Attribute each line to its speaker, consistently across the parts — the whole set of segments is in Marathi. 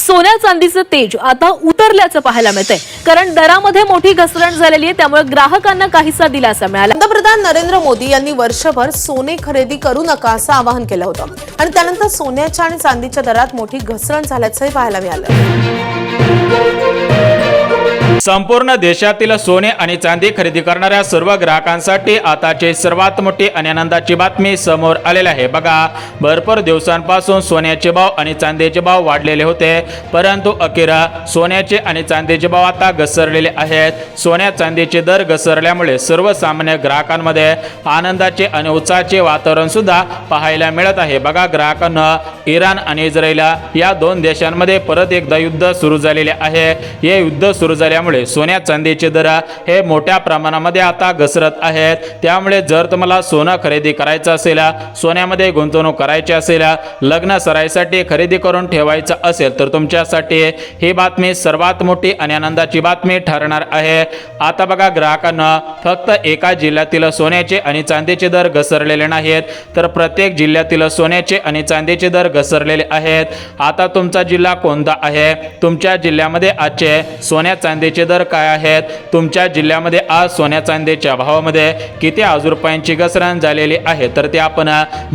Speaker 1: सोन्या चांदीचं तेज आता उतरल्याचं पाहायला मिळतंय, कारण दरामध्ये मोठी घसरण झालेली आहे। त्यामुळे ग्राहकांना काहीसा दिलासा मिळाला।
Speaker 2: पंतप्रधान नरेंद्र मोदी यांनी वर्षभर सोने खरेदी करू नका असं आवाहन केलं होतं आणि त्यानंतर सोन्याच्या आणि चांदीच्या दरात मोठी घसरण झाल्याचंही पाहायला मिळालं।
Speaker 3: संपूर्ण देशातील सोने आणि चांदी खरेदी करणाऱ्या सर्व ग्राहकांसाठी आताची सर्वात मोठी आणि आनंदाची बातमी समोर आलेली आहे। बघा, भरपूर दिवसांपासून सोन्याचे भाव आणि चांदीचे भाव वाढलेले होते, परंतु अखेर सोन्याचे आणि चांदीचे भाव आता घसरलेले आहेत। सोन्या चांदीचे दर घसरल्यामुळे सर्वसामान्य ग्राहकांमध्ये आनंदाचे आणि उत्साहाचे वातावरण सुद्धा पाहायला मिळत आहे। बघा, ग्राहकांना इराण आणि इस्रायल या दोन देशांमध्ये परत एकदा युद्ध सुरू झालेले आहे। हे युद्ध सुरू झाल्यामुळे सोन्या चांदीचे दर हे मोठ्या प्रमाणामध्ये आता घसरत आहेत। त्यामुळे जर तुम्हाला सोनं खरेदी करायचं असेल, सोन्यामध्ये गुंतवणूक करायची असेल, लग्न सराईसाठी खरेदी करून ठेवायचं असेल, तर तुमच्यासाठी ही बातमी सर्वात मोठी आणि आनंदाची बातमी ठरणार आहे। आता बघा, ग्राहकांना फक्त एका जिल्ह्यातील सोन्याचे आणि चांदीचे दर घसरलेले नाहीत, तर प्रत्येक जिल्ह्यातील सोन्याचे आणि चांदीचे दर घसरलेले आहेत। आता तुमचा जिल्हा कोणता आहे, तुमच्या जिल्ह्यामध्ये आजचे सोन्या चांदीचे दर काय आहेत, तुमच्या जिल्ह्यामध्ये आज सोन्या चांदीच्या भावामध्ये किती अब्ज रुपयांची घसरण झालेली आहे, तर ते आपण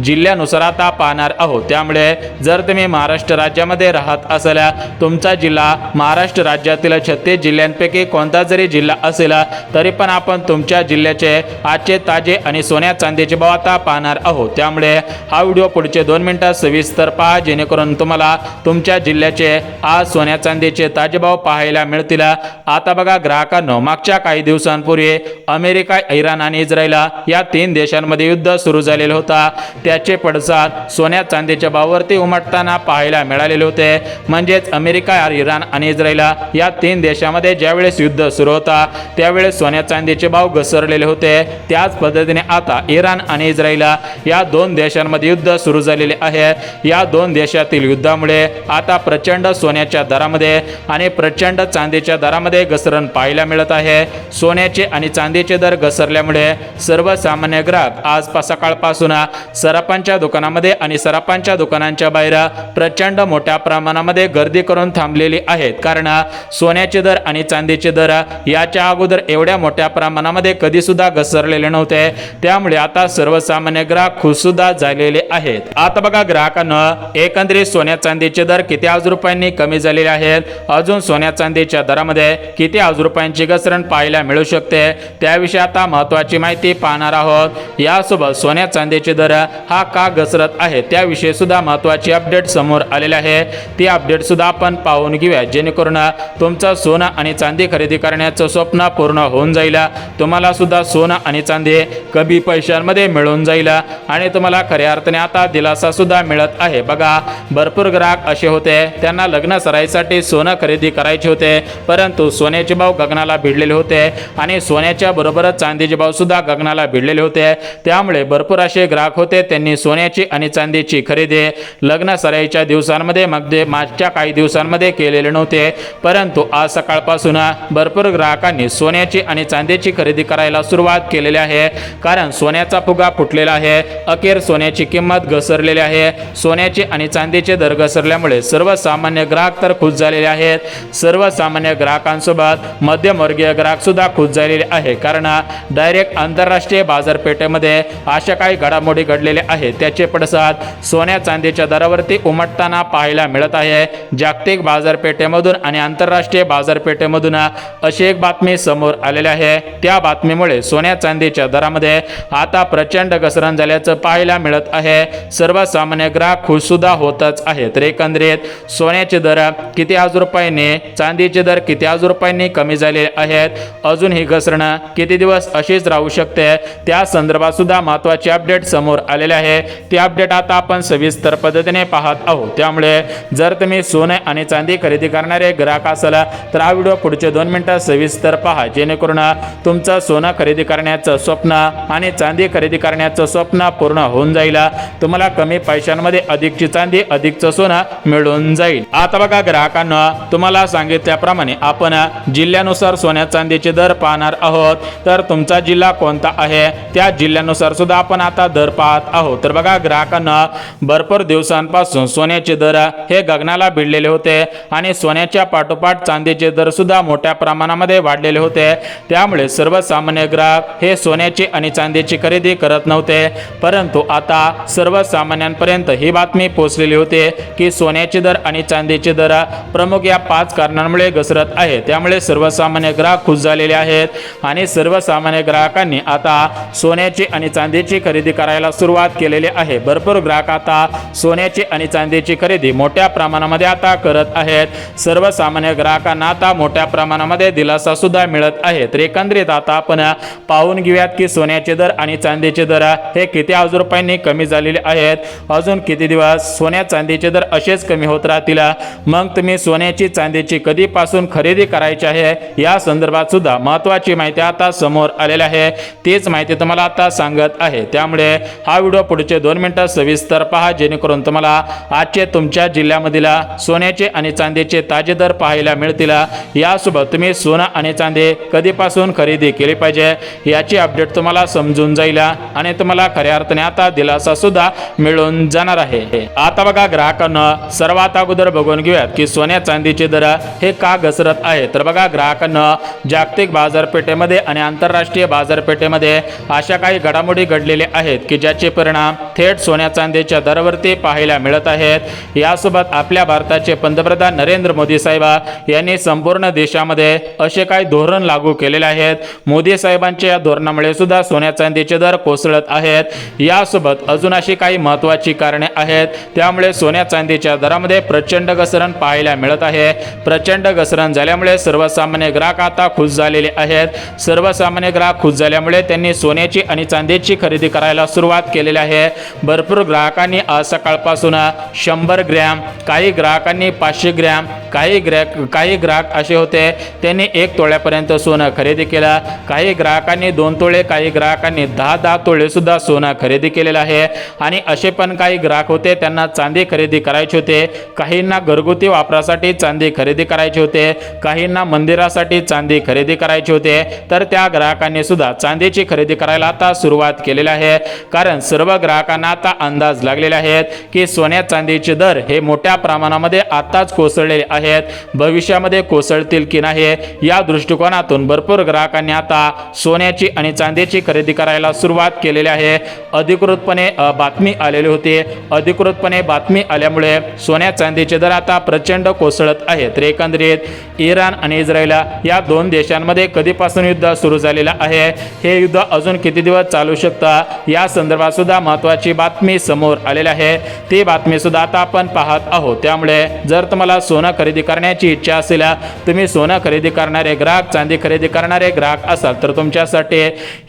Speaker 3: जिल्ह्यानुसार आता पाहणार आहोत। त्यामुळे जर तुम्ही महाराष्ट्र राज्यामध्ये राहत असाल, तुमचा जिल्हा महाराष्ट्र राज्यातील 36 जिल्ह्यांपैकी कोणता जरी जिल्हा असेल, तरी पण आपण तुमच्या जिल्ह्याचे आजचे ताजे आणि सोन्या चांदीचे भाव आता पाहणार आहोत। त्यामुळे हा व्हिडिओ पुढचे 2 मिनिटात सविस्तर पहा, जेणेकरून तुम्हाला तुमच्या जिल्ह्याचे आज सोन्या चांदीचे ताजे भाव पाहायला मिळतील। आता बघा, ग्राहकांनो, मागच्या काही दिवसांपूर्वी अमेरिका, इराण आणि इस्रायल या 3 देशांमध्ये युद्ध सुरू झालेलं होता। त्याचे पडसाद सोन्या चांदीच्या भावावरती उमटताना पाहायला मिळालेले होते। म्हणजेच अमेरिका, इराण आणि इस्रायल या 3 देशांमध्ये ज्यावेळेस युद्ध सुरू होता, त्यावेळेस सोन्या चांदीचे भाव घसरलेले होते। त्याच पद्धतीने आता इराण आणि इस्रायल या 2 देशांमध्ये युद्ध सुरू झालेले आहे। या 2 देशातील युद्धामुळे आता प्रचंड सोन्याच्या दरामध्ये आणि प्रचंड चांदीच्या दरामध्ये घसरण पाहायला मिळत आहे। सोन्याचे आणि चांदीचे दर घसरल्यामुळे सर्वसामान्य ग्राहक आज सकाळपासून सराफांच्या दुकानामध्ये आणि सराफांच्या दुकानांच्या बाहेर प्रचंड मोठ्या प्रमाणामध्ये गर्दी करून थांबलेली आहेत, कारण सोन्याचे दर आणि चांदीचे दर याच्या अगोदर एवढ्या मोठ्या प्रमाणामध्ये कधी सुद्धा घसरलेले नव्हते। त्यामुळे आता सर्वसामान्य ग्राहक खुश सुद्धा झालेले आहेत। आता बघा, ग्राहकांना एकंदरीत सोन्या चांदीचे दर किती अब्ज रुपयांनी कमी झालेले आहेत, अजून सोन्या चांदीच्या दरामध्ये किती अब्ज रुपयांची घसरण पाहायला मिळू शकते, त्याविषयी आता महत्त्वाची माहिती पाहणार आहोत। यासोबत सोन्या चांदीचे दर हा का घसरत आहे त्याविषयी सुद्धा महत्त्वाची अपडेट समोर आलेली आहे। ती अपडेट सुद्धा आपण पाहून घेऊया, जेणेकरून तुमचं सोनं आणि चांदी खरेदी करण्याचं स्वप्न पूर्ण होऊन जाईल। तुम्हाला सुद्धा सोनं आणि चांदी कमी पैशांमध्ये मिळून जाईल आणि तुम्हाला खऱ्या अर्थाने आता दिलासा सुद्धा मिळत आहे। बघा, भरपूर ग्राहक असे होते, त्यांना लग्न सराईसाठी सोनं खरेदी करायचे होते, परंतु सोन्याचे भाव गगनाला भिडलेले होते आणि सोन्याच्या बरोबरच चांदीचे भाव सुद्धा गगनाला भिडलेले होते। त्यामुळे भरपूर असे ग्राहक होते, त्यांनी सोन्याची आणि चांदीची खरेदी लग्न सराईच्या दिवसांमध्ये मागच्या काही दिवसांमध्ये केलेले नव्हते, परंतु आज सकाळपासून भरपूर ग्राहकांनी सोन्याची आणि चांदीची खरेदी करायला सुरुवात केलेली आहे, कारण सोन्याचा फुगा फुटलेला आहे। अखेर सोन्याची किंमत घसरलेली आहे। सोन्याचे आणि चांदीचे दर घसरल्यामुळे सर्वसामान्य ग्राहक तर खुश झालेले आहेत। सर्वसामान्य ग्राहकांसोबत मध्यमवर्गीय ग्राहक सुद्धा खुश झालेले आहे, कारण डायरेक्ट आंतरराष्ट्रीय बाजारपेठेमध्ये अशा काही घडामोडी घडलेल्या आहेत, त्याचे पडसाद सोन्या चांदीच्या दरावरती उमटताना पाहायला मिळत आहे। जागतिक बाजारपेठेमधून आणि आंतरराष्ट्रीय बाजारपेठेमधून अशी एक बातमी समोर आलेली आहे। त्या बातमीमुळे सोन्या चांदीच्या दरामध्ये आता प्रचंड घसरण झाल्याचं पाहायला मिळत आहे। सर्वसामान्य ग्राहक खुश सुद्धा होतच आहेत। तर एकंदरीत सोन्याचे दर किती अब्ज रुपयांनी, चांदीचे दर किती अब्ज रुपयांनी कमी झाले आहेत, अजून ही घसरण किती दिवस अशीच राहू शकते, त्या संदर्भात सुद्धा महत्त्वाची अपडेट समोर आलेले आहे। ती अपडेट आता आपण सविस्तर पद्धतीने पाहत आहोत। त्यामुळे जर तुम्ही सोने आणि चांदी खरेदी करणारे ग्राहक असाल, तर हा व्हिडिओ पुढचे 2 मिनिटात सविस्तर पहा, जेणेकरून तुमचं सोनं खरेदी करण्याचं स्वप्न आणि चांदी खरेदी करण्याचं स्वप्न पूर्ण होऊन जाईल। तुम्हाला कमी पैशांमध्ये अधिकची चांदी, अधिकचं सोनं मिळून जाईल। आता बघा, ग्राहकांना तुम्हाला सांगितल्याप्रमाणे आपण जिल्ह्यानुसार सोन्या चांदीचे दर पाहणार आहोत. तर तुमचा जिल्हा कोणता आहे त्या जिल्ह्यानुसार सुद्धा आपण आता दर पाहत आहोत. तर बघा, ग्राहकांना भरपूर दिवसांपासून सोन्याचे दर हे गगनाला भिडलेले होते आणि सोन्याच्या पाठोपाठ चांदीचे दर सुद्धा मोठ्या प्रमाणामध्ये वाढलेले होते. त्यामुळे सर्वसामान्य ग्राहक हे सोन्याची आणि चांदीची खरेदी करत नव्हते. परंतु आता सर्वसामान्यांपर्यंत ही बातमी पोहोचलेली होती की सोन्याचे दर आणि चांदीचे दर प्रमुख या 5 कारणांमुळे घसरत आहे. त्यामुळे सर्वसामान्य ग्राहक खुश झालेले आहेत आणि सर्वसामान्य ग्राहकांनी आता सोन्याची आणि चांदीची खरेदी करायला सुरुवात केलेली आहे. भरपूर ग्राहक आता सोन्याची आणि चांदीची खरेदी मोठ्या प्रमाणामध्ये आता करत आहेत. सर्वसामान्य ग्राहकांना आता मोठ्या प्रमाणामध्ये दिलासा सुद्धा मिळत आहे. तर एकंदरीत आता आपण पाहून घेऊयात की सोन्याचे दर आणि चांदीचे दर हे किती हजार रुपयांनी कमी झालेले आहेत. अजून किती दिवस सोन्या चांदीचे दर असेच कमी होत राहतील. मग तुम्ही सोन्याची चांदीची कधीपासून खरेदी करायची आहे या संदर्भात सुद्धा महत्त्वाची माहिती आता समोर आलेली आहे. तीच माहिती तुम्हाला आता सांगत आहे. त्यामुळे हा व्हिडिओ पुढचे 2 मिनिटं सविस्तर पहा, जेणेकरून तुम्हाला आजचे तुमच्या जिल्ह्यामधील सोन्याचे आणि चांदीचे ताजे दर पाहायला मिळतील. यासोबत तुम्ही सोनं आणि चांदी कधीपासून खरेदी केली पाहिजे याची अपडेट तुम्हाला समजून जाईल आणि तुम्हाला खऱ्या अर्थाने आता दिलासा सुद्धा मिळून जाणार आहे. आता बघा, ग्राहकांना सर्वात अगोदर बघून घेऊयात की सोन्या चांदीचे दर हे का घसरत आहे. तर बघा, ग्राहकांना जागतिक बाजारपेठेमध्ये आणि आंतरराष्ट्रीय बाजारपेठेमध्ये अशा काही घडामोडी घडलेल्या आहेत की ज्याचे परिणाम थेट सोन्या चांदीच्या दरावरती पाहायला मिळत आहेत. यासोबत आपल्या भारताचे पंतप्रधान नरेंद्र मोदी साहेब यांनी संपूर्ण देशामध्ये असे काही धोरण लागू केलेले आहेत. मोदी साहेबांच्या या धोरणामुळे सुद्धा सोन्या चांदीचे दर कोसळत आहेत. यासोबत अजून अशी काही महत्त्वाची कारणे आहेत. त्यामुळे सोन्या चांदीच्या दरामध्ये प्रचंड घसरण पाहायला मिळत आहे. प्रचंड घसरण झाल्यामुळे सर्वसामान्य ग्राहक आता खुश झालेले आहेत. सर्वसामान्य ग्राहक खुश झाल्यामुळे त्यांनी सोन्याची आणि चांदीची खरेदी करायला सुरुवात केलेली आहे. भरपूर ग्राहकांनी आज सकाळपासून 100 ग्रॅम, काही ग्राहकांनी 500 ग्रॅम, काही ग्राहक असे होते त्यांनी 1 तोळ्यापर्यंत सोनं खरेदी केलं. काही ग्राहकांनी 2 तोळे, काही ग्राहकांनी 10 तोळे सुद्धा सोनं खरेदी केलेलं आहे. आणि असे पण काही ग्राहक होते त्यांना चांदी खरेदी करायचे होते. काहींना घरगुती वापरासाठी चांदी खरेदी करायचे होते, काहींना मंदिरासाठी चांदी खरेदी करायची होते. तर त्या ग्राहकांनी सुद्धा चांदीची खरेदी करायला आता सुरुवात केलेली आहे. कारण सर्व ग्राहकांना आता अंदाज लागलेले आहेत की सोन्या चांदीचे दर हे मोठ्या प्रमाणामध्ये आताच कोसळलेले आहेत. भविष्यामध्ये कोसळतील की नाही या दृष्टिकोनातून भरपूर ग्राहकांनी आता सोन्याची आणि चांदीची खरेदी करायला सुरुवात केलेली आहे. अधिकृतपणे बातमी आलेली होती. अधिकृतपणे बातमी आल्यामुळे सोन्या चांदीचे दर आता प्रचंड कोसळत आहेत. तर एकंदरीत इराण आणि इस्रायल या 2 देशांमध्ये कधीपासून युद्ध सुरू झालेलं आहे, हे युद्ध अजून किती दिवस चालू शकतं या संदर्भात सुद्धा महत्त्वाची बातमी समोर आलेली आहे. ती बातमी सुद्धा आता आपण पाहत आहोत. त्यामुळे जर तुम्हाला सोनं खरेदी करण्याची इच्छा असेल, तुम्ही सोनं खरेदी करणारे ग्राहक, चांदी खरेदी करणारे ग्राहक असाल तर तुमच्यासाठी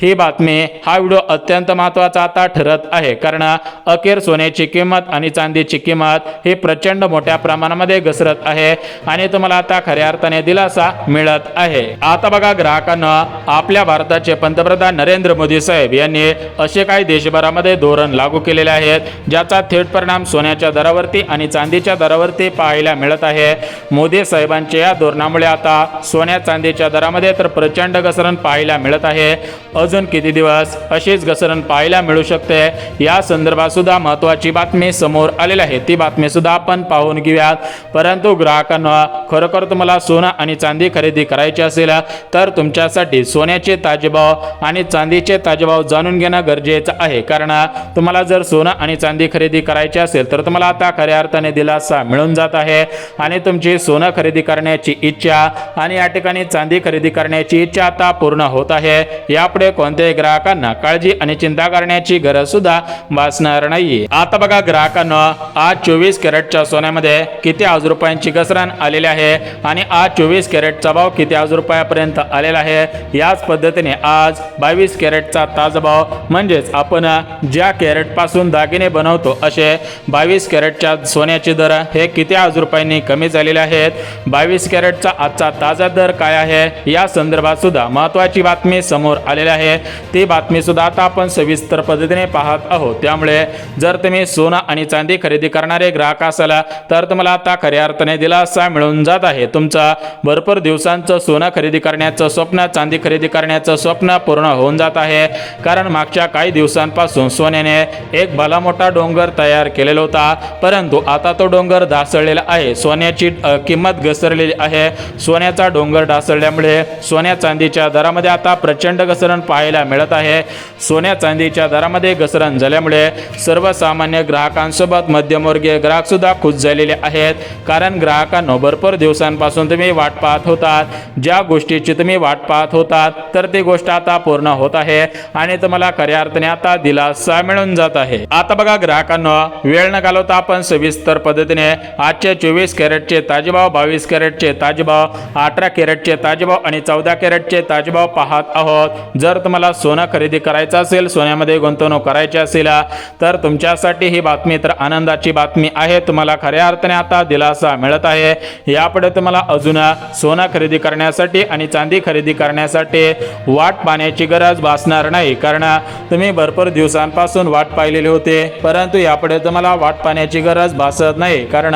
Speaker 3: ही बातमी, हा व्हिडिओ अत्यंत महत्त्वाचा आता ठरत आहे. कारण अखेर सोन्याची किंमत आणि चांदीची किंमत ही प्रचंड मोठ्या प्रमाणामध्ये घसरत आहे आणि तुम्हाला आता खऱ्या अर्थाने दिलासा मिळत आहे. आता बघा, ग्राहकांना आपल्या भारताचे पंतप्रधान नरेंद्र मोदी साहेब यांनी असे काही देशभरामध्ये धोरण लागू केलेले आहेत ज्याचा थेट परिणाम सोन्याच्या दरावरती आणि चांदीच्या दरावरती पाहायला मिळत आहे. मोदी साहेबांच्या या धोरणामुळे आता सोन्या चांदीच्या दरामध्ये तर प्रचंड घसरण पाहायला मिळत आहे. अजून किती दिवस अशीच घसरण पाहायला मिळू शकते या संदर्भात सुद्धा महत्त्वाची बातमी समोर आलेली आहे. ती बातमी सुद्धा आपण पाहून घेऊयात. परंतु ग्राहकांना खरोखर तुम्हाला सोनं आणि चांदी खरेदी करायची असेल तर तुमच्यासाठी सोन्याचे ताजे भाव आणि चांदीचे ताजे भाव जाणून घेणं गरजेचं आहे. कारण तुम्हाला जर सोनं आणि चांदी खरेदी करायची असेल तर तुम्हाला आता खऱ्या अर्थाने दिलासा मिळून जात आहे आणि तुमची सोनं खरेदी करण्याची इच्छा आणि या ठिकाणी चांदी खरेदी करण्याची इच्छा आता पूर्ण होत आहे. यापुढे कोणत्याही ग्राहकांना काळजी आणि चिंता करण्याची गरज सुद्धा भासणार नाही. आता बघा, ग्राहकांना आज 24 कॅरेटच्या सोन्यामध्ये किती हजार रुपयांची घसरण आलेली आहे आणि आज 24 कॅरेटचा भाव किती हजार रुपयापर्यंत आलेला आहे. याच पद्धतीने आज 22 कॅरेटचा ताजा भाव म्हणजेच आपण ज्या कॅरेट पासून दागिने बनवतो असे 22 कॅरेटच्या सोन्याचे दर हे किती हजार रुपयांनी कमी झालेले आहेत. 22 कॅरेटचा आजचा ताजा दर काय आहे या संदर्भात सुद्धा महत्त्वाची बातमी समोर आलेली आहे. ती बातमी सुद्धा आता आपण सविस्तर पद्धतीने पाहत आहोत. त्यामुळे जर तुम्ही सोनं आणि चांदी खरेदी करणारे ग्राहक असाल तर तुम्हाला आता खऱ्या अर्थाने दिलासा मिळून होऊन जात आहे. तुमचं भरपूर दिवसांचं सोनं खरेदी करण्याचं स्वप्न, चांदी खरेदी करण्याचं स्वप्न पूर्ण होऊन जात आहे. कारण मागच्या काही दिवसांपासून सोन्याने एक भला मोठा डोंगर तयार केलेला होता, परंतु आता तो डोंगर ढासळलेला आहे. सोन्याची किंमत घसरलेली आहे. सोन्याचा डोंगर ढासळल्यामुळे सोन्या चांदीच्या दरामध्ये आता प्रचंड घसरण पाहायला मिळत आहे. सोन्या चांदीच्या दरामध्ये घसरण झाल्यामुळे सर्वसामान्य ग्राहकांसोबत मध्यमवर्गीय ग्राहक सुद्धा खुश झालेले आहेत. कारण ग्राहकांनो, भरपूर दिवसांपासून तुम्ही वाट पाहत होतात, ज्या गोष्टीची तुम्ही वाट पाहत होतात तर ती गोष्ट आता पूर्ण होत आहे आणि तुम्हाला खऱ्या अर्थाने आता दिलासा मिळून जात आहे. आता बघा ग्राहकांनो, वेळ न घालवता आपण सविस्तर पद्धतीने आजचे 24 कॅरेटचे ताजेभाव, 22 कॅरेटचे ताजेभाव, 18 कॅरेटचे ताजेभाव आणि 14 कॅरेटचे ताजेभाव पाहत आहोत. जर तुम्हाला सोनं खरेदी करायचं असेल, सोन्यामध्ये गुंतवणूक करायची असेल तर तुमच्यासाठी ही बातमी तर आनंदाची बातमी आहे. तुम्हाला खऱ्या अर्थाने आता दिलासा मिळत आहे. यापुढे तुम्हाला अजून सोनं खरेदी करण्यासाठी आणि चांदी खरेदी करण्यासाठी वाट पाहण्याची गरज भासणार नाही. कारण तुम्ही भरपूर दिवसांपासून वाट पाहिलेली होते, परंतु यापुढे तुम्हाला वाट पाहण्याची गरज भासत नाही. कारण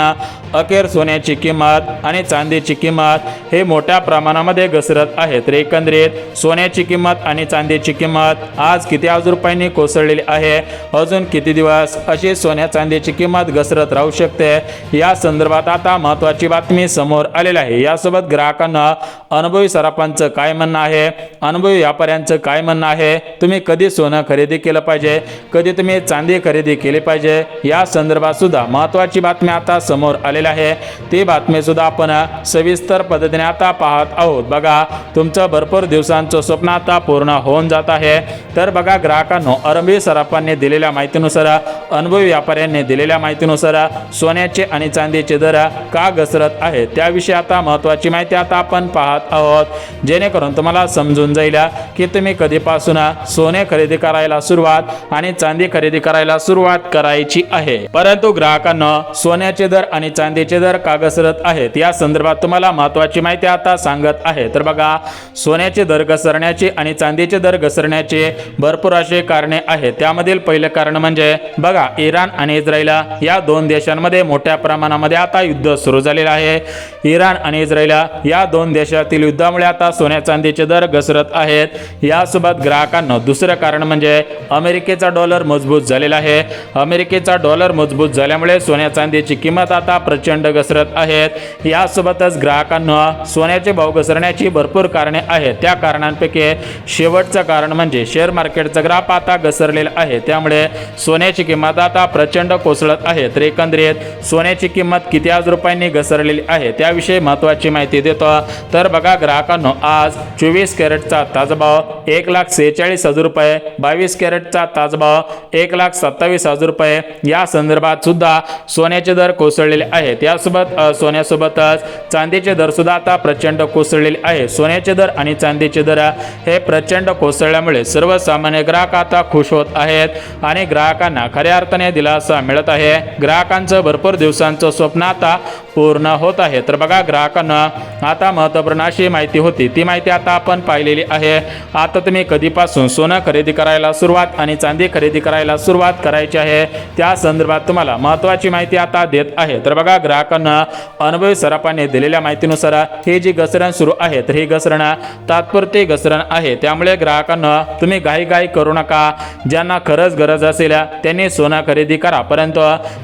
Speaker 3: अखेर सोन्याची किंमत आणि चांदीची किंमत हे मोठ्या प्रमाणामध्ये घसरत आहे. तर एकंदरीत सोन्याची किंमत आणि चांदीची किंमत आज किती हजार रुपयांनी कोसळलेली आहे, अजून किती दिवस अशी सोन्या चांदीची किंमत घसरत राहू शकते, या संदर्भात आता महत्त्वाची बातमी समोर आलेली आहे. यासोबत ग्राहकांना अनुभवी सराफांचं काय म्हणणं आहे, अनुभवी व्यापाऱ्यांचं काय म्हणणं आहे, तुम्ही कधी सोनं खरेदी केलं पाहिजे, कधी तुम्ही चांदी खरेदी केली पाहिजे, या संदर्भात सुद्धा महत्त्वाची बातमी आता समोर आलेली आहे. ती बातमी सुद्धा आपण सविस्तर पद्धतीने आता पाहत आहोत. बघा, तुमचं भरपूर दिवसांचं स्वप्न आता पूर्ण होऊन जात आहे. तर बघा ग्राहकांनो, अनुभवी सराफांनी दिलेल्या माहितीनुसार, अनुभवी व्यापाऱ्यांनी दिलेल्या माहितीनुसार सोन्याचे आणि चांदीचे दर का घसरत आहे त्याविषयी आता महत्त्वाची माहिती आता आपण पाहत आहोत, जेणेकरून तुम्हाला समजून जाईल की तुम्ही कधीपासून सोने खरेदी करायला सुरुवात आणि चांदी खरेदी करायला सुरुवात करायची आहे. परंतु ग्राहकांनो, सोन्याचे दर आणि चांदीचे दर का घसरत आहेत या संदर्भात तुम्हाला महत्त्वाची माहिती आता सांगत आहे. तर बघा, सोन्याचे दर घसरण्याचे आणि चांदीचे दर घसरण्याचे भरपूर असे कारणे आहेत. त्यामधील पहिले कारण म्हणजे बघा, इराण आणि इस्रायल या दोन देशांमध्ये मोठ्या प्रमाणामध्ये आता युद्ध सुरू झालेलं आहे. इराण आणि इस्रायल या दोन देशातील युद्धामुळे आता सोन्या चांदीचे दर घसरत आहेत. यासोबत ग्राहकांना दुसरं कारण म्हणजे अमेरिकेचा डॉलर मजबूत झालेला आहे. अमेरिकेचा डॉलर मजबूत झाल्यामुळे सोन्या चांदीची किंमत आता प्रचंड घसरत आहेत. यासोबतच ग्राहकांना सोन्याचे भाव घसरण्याची भरपूर कारणे आहेत. त्या कारणांपैकी शेवटचं कारण म्हणजे शेअर मार्केटचा ग्राफ आता घसरलेला आहे. त्यामुळे सोन्याची किंमत आता प्रचंड कोसळत आहे. तर एकंदरीत सोन्याची किंमत किती हजार रुपयांनी घसरलेली आहे त्याविषयी महत्त्वाची माहिती देतो. तर बघा ग्राहकांनो, आज 24 कॅरेटचा ताजा भाव 1,46,000 रुपये, 22 कॅरेटचा ताजा भाव 1,27,000 रुपये या संदर्भात सुद्धा सोन्याचे दर कोसळलेले आहेत. यासोबत सोन्यासोबतच चांदीचे दर सुद्धा आता प्रचंड कोसळलेले आहेत. सोन्याचे दर आणि चांदीचे दर हे प्रचंड कोसळल्यामुळे सर्वसामान्य ग्राहक आता खुश होत आहेत आणि ग्राहकांना खऱ्या अर्थाने दिलासा मिळत आहे. ग्राहकांचं भरपूर दिवसांचं स्वप्न आता पूर्ण होत आहे. तर बघा ग्राहकांना, आता महत्त्वपूर्ण अशी माहिती होती, ती माहिती आता आपण पाहिलेली आहे. आता तुम्ही कधीपासून सोनं खरेदी करायला सुरुवात आणि चांदी खरेदी करायला सुरुवात करायची आहे त्या संदर्भात तुम्हाला महत्त्वाची माहिती आता देत आहे. तर बघा ग्राहकांना, अनुभवी सराफांनी दिलेल्या माहितीनुसार ही जी घसरण सुरू आहे तर ही घसरण तात्पुरती घसरण आहे. त्यामुळे ग्राहकांना तुम्ही घाई करू नका. ज्यांना खरंच गरज असेल त्यांनी सोनं खरेदी करा, परंतु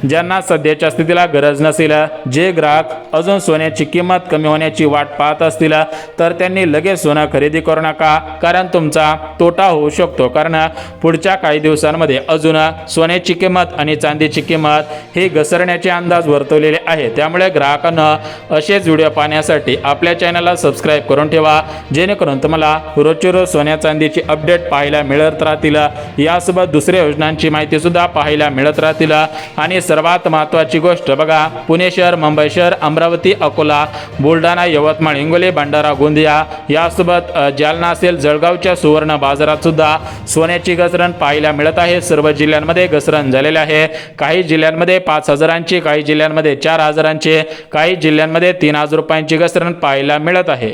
Speaker 3: ज्यांना सध्याच्या स्थितीला गरज नसेल, जे ग्राहक अजून सोन्याची किंमत कमी होण्याची वाट पाहत असतील तर त्यांनी लगेच सोनं खरेदी करू नका, कारण तुमचा तोटा होऊ शकतो. कारण पुढच्या काही दिवसांमध्ये अजून सोन्याची किंमत आणि चांदीची किंमत ही घसरण्याचे अंदाज वर्तवलेले आहे. त्यामुळे ग्राहकांना असेच व्हिडिओ पाहण्यासाठी आपल्या चॅनलला सबस्क्राईब करून ठेवा, जेणेकरून तुम्हाला रोजची रोज सोन्या चांदीची अपडेट पाहायला मिळत राहतील. यासोबत दुसऱ्या योजनांची माहिती सुद्धा पाहायला मिळत राहतील. आणि सर्वात महत्त्वाची गोष्ट बघा, पुणे शहर, मुंबई शहर, अमरावती, अकोला, बुलढाणा, यवतमाळ, हिंगोली, भंडारा, गोंदिया यासोबत जालना असेल, जळगावच्या सुवर्ण बाजारात सुद्धा सोन्याची घसरण पाहायला मिळत आहे. सर्व जिल्ह्यांमध्ये घसरण झालेले आहे. काही जिल्ह्यांमध्ये 5,000ची, काही जिल्ह्यांमध्ये 4,000ची, काही जिल्ह्यांमध्ये 3,000 रुपयांची घसरण पाहायला मिळत आहे.